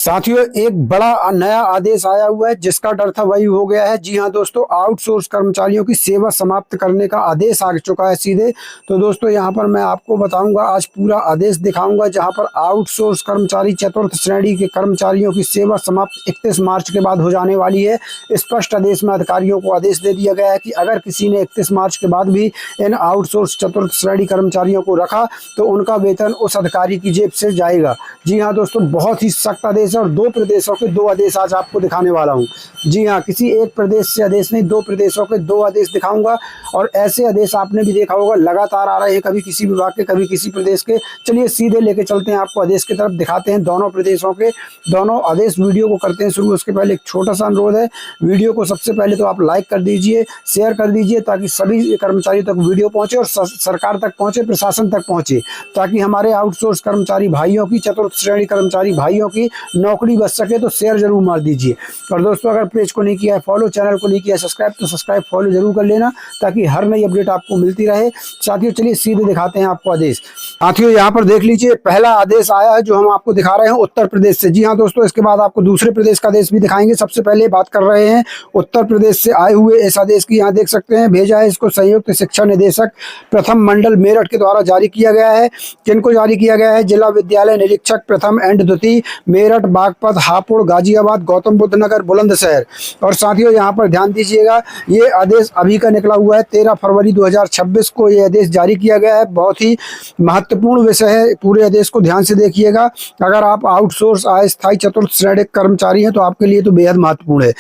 साथियों, एक बड़ा नया आदेश आया हुआ है जिसका डर था वही हो गया है। जी हां दोस्तों, आउटसोर्स कर्मचारियों की सेवा समाप्त करने का आदेश आ चुका है सीधे। तो दोस्तों यहां पर मैं आपको बताऊंगा, आज पूरा आदेश दिखाऊंगा जहां पर आउटसोर्स कर्मचारी चतुर्थ श्रेणी के कर्मचारियों की सेवा समाप्त 31 मार्च के बाद हो जाने वाली है। स्पष्ट आदेश में अधिकारियों को आदेश दे दिया गया है कि अगर किसी ने 31 मार्च के बाद भी इन आउटसोर्स चतुर्थ श्रेणी कर्मचारियों को रखा तो उनका वेतन उस अधिकारी की जेब से जाएगा। जी हाँ दोस्तों, बहुत ही सख्त आदेश और दो प्रदेशों के दो आदेश आज आपको दिखाने वाला हूं। जी हाँ, किसी एक प्रदेश से आदेश नहीं, दो प्रदेशों के दो आदेश दिखाऊंगा। और ऐसे आदेश आपने भी देखा होगा, लगातार आ रहे हैं, कभी किसी विभाग के, कभी किसी प्रदेश के। चलिए सीधे लेके चलते हैं, आपको आदेश की तरफ दिखाते हैं दोनों प्रदेशों के दोनों आदेश। वीडियो को करते हैं शुरू। उसके पहले एक छोटा सा अनुरोध है, वीडियो को सबसे पहले तो आप लाइक कर दीजिए, शेयर कर दीजिए, ताकि सभी कर्मचारियों तक वीडियो पहुंचे और सरकार तक पहुंचे, प्रशासन तक पहुंचे, ताकि हमारे आउटसोर्स कर्मचारी भाइयों की, चतुर्थ श्रेणी कर्मचारी भाइयों की नौकरी बच सके। तो शेयर जरूर मार दीजिए। और दोस्तों, अगर पेज को नहीं किया है फॉलो, चैनल को नहीं किया है सब्सक्राइब, तो सब्सक्राइब फॉलो जरूर कर लेना, ताकि हर नई अपडेट आपको मिलती रहे। साथियों चलिए सीधे दिखाते हैं आपको आदेश। साथियों यहाँ पर देख लीजिए, पहला आदेश आया है जो हम आपको दिखा रहे हैं उत्तर प्रदेश से। जी हाँ दोस्तों, इसके बाद आपको दूसरे प्रदेश का आदेश भी दिखाएंगे। सबसे पहले बात कर रहे हैं उत्तर प्रदेश से आए हुए इस आदेश की। यहाँ देख सकते हैं, भेजा है इसको संयुक्त शिक्षा निदेशक प्रथम मंडल मेरठ के द्वारा जारी किया गया है। किनको जारी किया गया है? जिला विद्यालय निरीक्षक प्रथम एंड द्वितीय, मेरठ, बागपत, हापुड़, गाजियाबाद, गौतम बुद्ध नगर, बुलंदशहर। और साथियों यहाँ पर ध्यान दीजिएगा, ये आदेश अभी का निकला हुआ है। 13 फरवरी 2026 को ये आदेश जारी किया गया है। बहुत ही महत्वपूर्ण विषय है, पूरे आदेश को ध्यान से देखिएगा। अगर आप आउटसोर्स अस्थायी चतुर्थ श्रेणी कर्मचारी हैं तो आपके लिए तो बेहद महत्वपूर्ण है।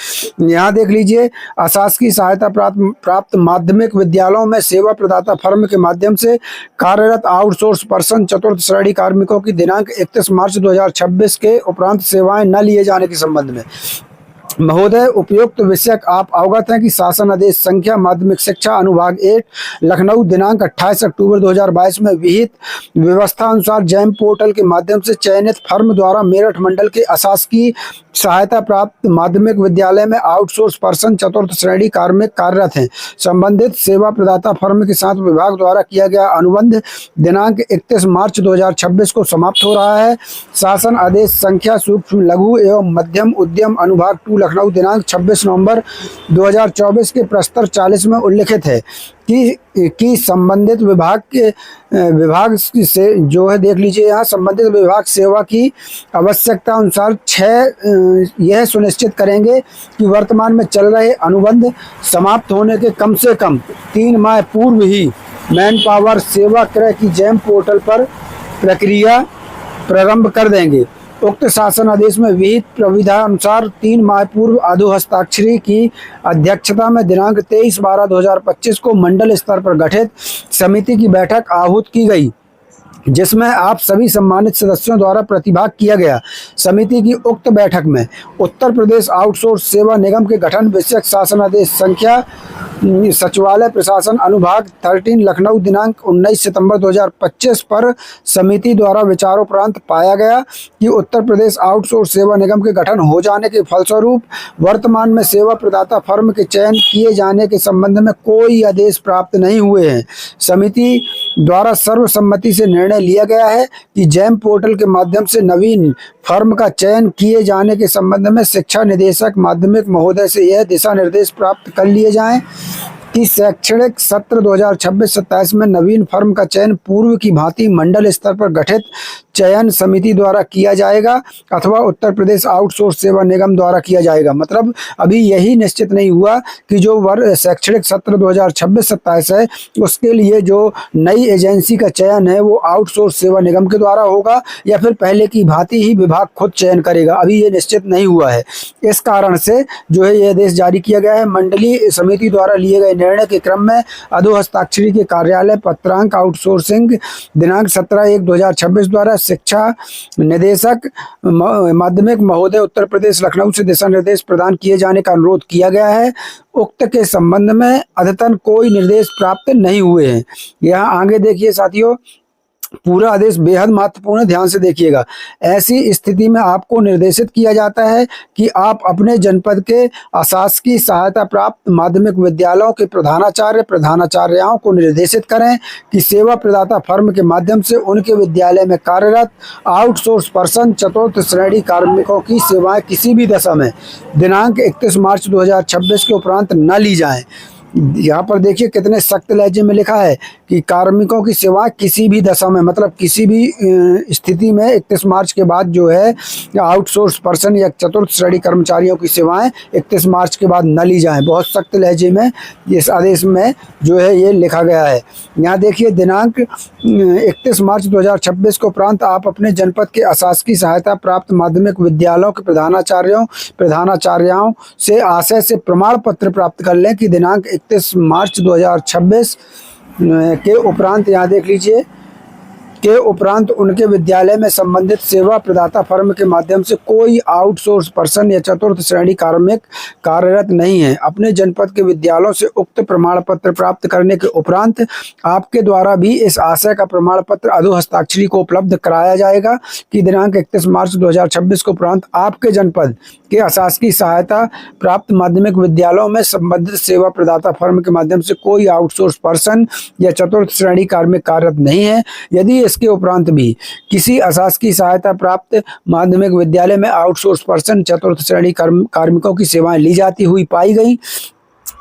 यहाँ देख लीजिए, अशासकीय सहायता प्राप्त माध्यमिक विद्यालयों में सेवा प्रदाता फर्म के माध्यम से कार्यरत आउटसोर्स पर्सन चतुर्थ श्रेणी कार्मिकों की दिनांक 31 मार्च 2026 के उपरांत सेवाएं न लिए जाने के संबंध में महोदय, उपयुक्त विषयक आप अवगत हैं कि शासन आदेश संख्या माध्यमिक शिक्षा अनुभाग 8 लखनऊ दिनांक 28 अक्टूबर 2022 में विहित व्यवस्था अनुसार जैम पोर्टल के माध्यम से चयनित फर्म द्वारा मेरठ मंडल के अशासकीय सहायता प्राप्त माध्यमिक विद्यालय में आउटसोर्स पर्सन चतुर्थ श्रेणी कार्मिक कार्यरत हैं। संबंधित सेवा प्रदाता फर्म के साथ विभाग द्वारा किया गया अनुबंध दिनांक 31 मार्च 2026 को समाप्त हो रहा है। शासन आदेश संख्या सूक्ष्म लघु एवं मध्यम उद्यम अनुभाग 2 लखनऊ दिनांक 26 नवंबर 2024 के प्रस्तर 40 में उल्लिखित है कि संबंधित विभाग से जो है, देख लीजिए यहाँ, संबंधित विभाग सेवा की आवश्यकता अनुसार 6 यह सुनिश्चित करेंगे कि वर्तमान में चल रहे अनुबंध समाप्त होने के कम से कम 3 माह पूर्व ही मैन पावर सेवा क्रय की जैम पोर्टल पर प्रक्रिया प्रारंभ कर देंगे। उक्त शासन आदेश में विहित प्रविधा अनुसार 3 माह पूर्व अधो हस्ताक्षरी की अध्यक्षता में दिनांक 23/12/2025 को मंडल स्तर पर गठित समिति की बैठक आहूत की गई, जिसमें आप सभी सम्मानित सदस्यों द्वारा प्रतिभाग किया गया। समिति की उक्त बैठक में उत्तर प्रदेश आउटसोर्स सेवा निगम के गठन विषयक शासन आदेश संख्या सचिवालय प्रशासन अनुभाग 13 लखनऊ दिनांक 19 सितंबर 2025 पर समिति द्वारा विचारोपरांत पाया गया कि उत्तर प्रदेश आउटसोर्स सेवा निगम के गठन हो जाने के फलस्वरूप वर्तमान में सेवा प्रदाता फर्म के चयन किए जाने के संबंध में कोई आदेश प्राप्त नहीं हुए हैं। समिति द्वारा सर्वसम्मति से निर्णय लिया गया है कि जैम पोर्टल के माध्यम से नवीन फर्म का चयन किए जाने के संबंध में शिक्षा निदेशक माध्यमिक महोदय से यह दिशा निर्देश प्राप्त कर लिए जाएं कि शैक्षणिक सत्र 2026-27 में नवीन फर्म का चयन पूर्व की भांति मंडल स्तर पर गठित चयन समिति द्वारा किया जाएगा अथवा उत्तर प्रदेश आउटसोर्स सेवा निगम द्वारा किया जाएगा। मतलब अभी यही निश्चित नहीं हुआ कि जो शैक्षणिक सत्र 2026-27 है उसके लिए जो नई एजेंसी का चयन है वो आउटसोर्स सेवा निगम के द्वारा होगा या फिर पहले की भांति ही विभाग खुद चयन करेगा। अभी ये निश्चित नहीं हुआ है। इस कारण से जो है ये आदेश जारी किया गया है। मंडलीय समिति द्वारा लिए गए निर्णय के क्रम में अधो हस्ताक्षरी के कार्यालय पत्रांक आउटसोर्सिंग दिनांक 17/1/2026 द्वारा शिक्षा निदेशक माध्यमिक महोदय उत्तर प्रदेश लखनऊ से दिशा निर्देश प्रदान किए जाने का अनुरोध किया गया है। उक्त के संबंध में अद्यतन कोई निर्देश प्राप्त नहीं हुए हैं। यहाँ आगे देखिए साथियों, पूरा आदेश बेहद महत्वपूर्ण है, ध्यान से देखिएगा। ऐसी स्थिति में आपको निर्देशित किया जाता है कि आप अपने जनपद के अशासकीय सहायता प्राप्त माध्यमिक विद्यालयों के प्रधानाचार्यों को निर्देशित करें कि सेवा प्रदाता फर्म के माध्यम से उनके विद्यालय में कार्यरत आउटसोर्स पर्सन चतुर्थ श्रेणी कार्मिकों की सेवाएं किसी भी दशा में दिनांक 31 मार्च 2026 के उपरांत न ली जाएं। यहाँ पर देखिए कितने सख्त लहजे में लिखा है कि कार्मिकों की सेवाएं किसी भी दशा में, मतलब किसी भी स्थिति में 31 मार्च के बाद जो है आउटसोर्स पर्सन या चतुर्थ श्रेणी कर्मचारियों की सेवाएं 31 मार्च के बाद न ली जाएं। बहुत सख्त लहजे में इस आदेश में जो है ये लिखा गया है। यहाँ देखिए दिनांक 31 मार्च 2026 के उपरांत आप अपने जनपद के अशासकीय सहायता प्राप्त माध्यमिक विद्यालयों के प्रधानाचार्यों से आशय से प्रमाण पत्र प्राप्त कर लें कि दिनांक 31 मार्च 2026 के उपरांत, यहाँ देख लीजिए, के उपरांत उनके विद्यालय में संबंधित सेवा प्रदाता फर्म के माध्यम से कोई आउटसोर्स पर्सन या चतुर्थ श्रेणी कार्मिक कार्यरत नहीं है। अपने जनपद के विद्यालयों से उक्त प्रमाण पत्र प्राप्त करने के उपरांत आपके द्वारा भी इस आशय का प्रमाण पत्र अधो हस्ताक्षरी को उपलब्ध कराया जाएगा कि दिनांक 31 मार्च 2026 के उपरांत आपके जनपद के अशासकीय सहायता प्राप्त माध्यमिक विद्यालयों में संबंधित सेवा प्रदाता फर्म के माध्यम से कोई आउटसोर्स पर्सन या चतुर्थ श्रेणी कार्मिक कार्यरत नहीं है। यदि इसके उपरांत भी किसी अशासकीय सहायता प्राप्त माध्यमिक विद्यालय में आउटसोर्स पर्सन चतुर्थ श्रेणी कार्मिकों की सेवाएं ली जाती हुई पाई गई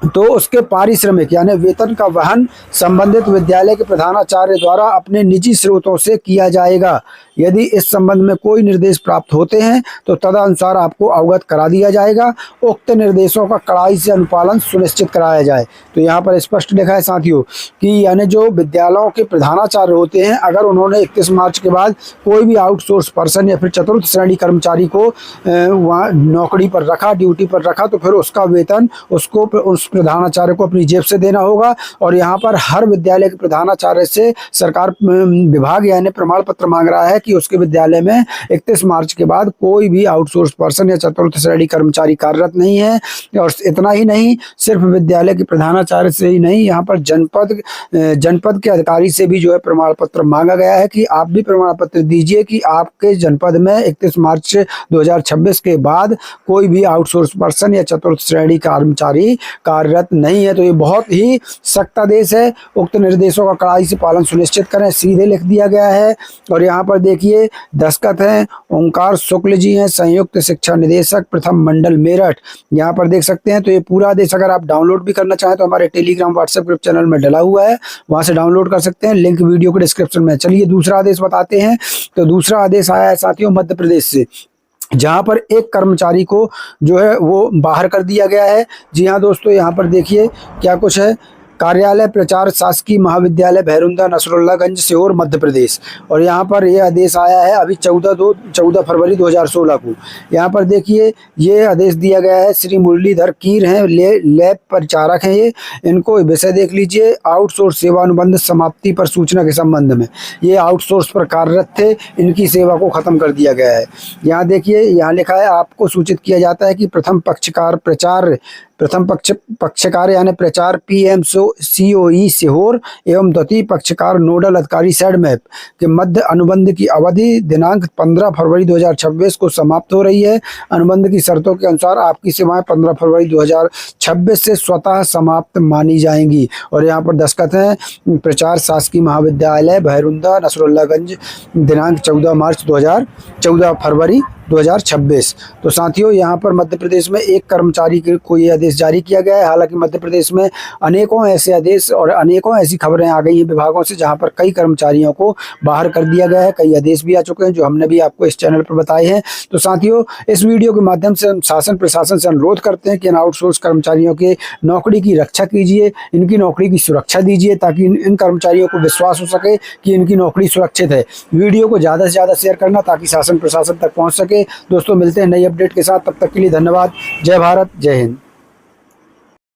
तो उसके पारिश्रमिक यानी वेतन का वहन संबंधित विद्यालय के प्रधानाचार्य द्वारा अपने निजी स्रोतों से किया जाएगा। यदि इस संबंध में कोई निर्देश प्राप्त होते हैं तो तदनुसार आपको अवगत करा दिया जाएगा। उक्त निर्देशों का कड़ाई से अनुपालन सुनिश्चित कराया जाए। तो यहाँ पर स्पष्ट लिखा है साथियों कि यानी जो विद्यालयों के प्रधानाचार्य होते हैं, अगर उन्होंने 31 मार्च के बाद कोई भी आउटसोर्स पर्सन या फिर चतुर्थ श्रेणी कर्मचारी को वहाँ नौकरी पर रखा, ड्यूटी पर रखा, तो फिर उसका वेतन उसको उस प्रधानाचार्य को अपनी जेब से देना होगा। और यहाँ पर हर विद्यालय के प्रधानाचार्य से सरकार विभाग यानी प्रमाण पत्र मांग रहा है कि उसके विद्यालय में 31 मार्च के बाद कोई भी आउटसोर्स पर्सन या चतुर्थ श्रेणी कर्मचारी कार्यरत नहीं है। और इतना ही नहीं, सिर्फ विद्यालय के प्रधानाचार्य से ही नहीं, यहाँ पर जनपद के अधिकारी से भी जो है प्रमाण पत्र मांगा गया है कि आप भी प्रमाण पत्र दीजिए कि आपके जनपद में 31 मार्च 2026 के बाद कोई भी आउटसोर्स पर्सन या चतुर्थ श्रेणी कर्मचारी कार्यरत नहीं है। तो ये बहुत ही सख्त आदेश है। उक्त निर्देशों का कड़ाई से पालन सुनिश्चित करें, सीधे लिख दिया गया है। और यहाँ पर देखिए दस्तखत हैं ओंकार शुक्ल जी हैं, संयुक्त शिक्षा निदेशक प्रथम मंडल मेरठ। यहाँ पर देख सकते हैं। तो ये पूरा आदेश अगर आप डाउनलोड भी करना चाहें तो हमारे टेलीग्राम व्हाट्सएप ग्रुप चैनल में डला हुआ है, वहां से डाउनलोड कर सकते हैं, लिंक वीडियो के डिस्क्रिप्शन में। चलिए दूसरा आदेश बताते हैं। तो दूसरा आदेश आया है साथियों मध्य प्रदेश से, जहां पर एक कर्मचारी को जो है वो बाहर कर दिया गया है। जी हाँ दोस्तों, यहाँ पर देखिए क्या कुछ है। कार्यालय प्रचार शासकीय महाविद्यालय भैरुंदा नसरुल्लागंज सीहोर मध्य प्रदेश। और यहाँ पर ये आदेश आया है अभी 14 फरवरी 2016 को। यहाँ पर देखिए ये आदेश दिया गया है, श्री मुरलीधर कीर हैं, लैब परिचारक हैं ये। इनको विषय देख लीजिए, आउटसोर्स सेवा अनुबंध समाप्ति पर सूचना के संबंध में। ये आउटसोर्स पर कार्यरत थे, इनकी सेवा को खत्म कर दिया गया है। यहाँ देखिए, यहाँ लिखा है आपको सूचित किया जाता है कि प्रथम पक्षकार यानी प्रचार PMCOE सीहोर एवं द्वितीय पक्षकार नोडल अधिकारी सैडमैप के मध्य अनुबंध की अवधि दिनांक 15 फरवरी 2026 को समाप्त हो रही है। अनुबंध की शर्तों के अनुसार आपकी सेवाएं 15 फरवरी 2026 से स्वतः समाप्त मानी जाएंगी। और यहाँ पर दस्तखत हैं प्रचार शासकीय महाविद्यालय भैरुंदा नसरुल्लागंज दिनांक 14 फरवरी 2026। तो साथियों यहाँ पर मध्य प्रदेश में एक कर्मचारी को ये आदेश जारी किया गया है। हालांकि मध्य प्रदेश में अनेकों ऐसे आदेश और अनेकों ऐसी खबरें आ गई हैं विभागों से जहाँ पर कई कर्मचारियों को बाहर कर दिया गया है। कई आदेश भी आ चुके हैं जो हमने भी आपको इस चैनल पर बताए हैं। तो साथियों इस वीडियो के माध्यम से हम शासन प्रशासन से अनुरोध करते हैं कि इन आउटसोर्स कर्मचारियों के नौकरी की रक्षा कीजिए, इनकी नौकरी की सुरक्षा दीजिए ताकि इन कर्मचारियों को विश्वास हो सके कि इनकी नौकरी सुरक्षित है। वीडियो को ज़्यादा से ज़्यादा शेयर करना ताकि शासन प्रशासन तक पहुँच सके। दोस्तों मिलते हैं नई अपडेट के साथ, तब तक के लिए धन्यवाद। जय भारत, जय हिंद।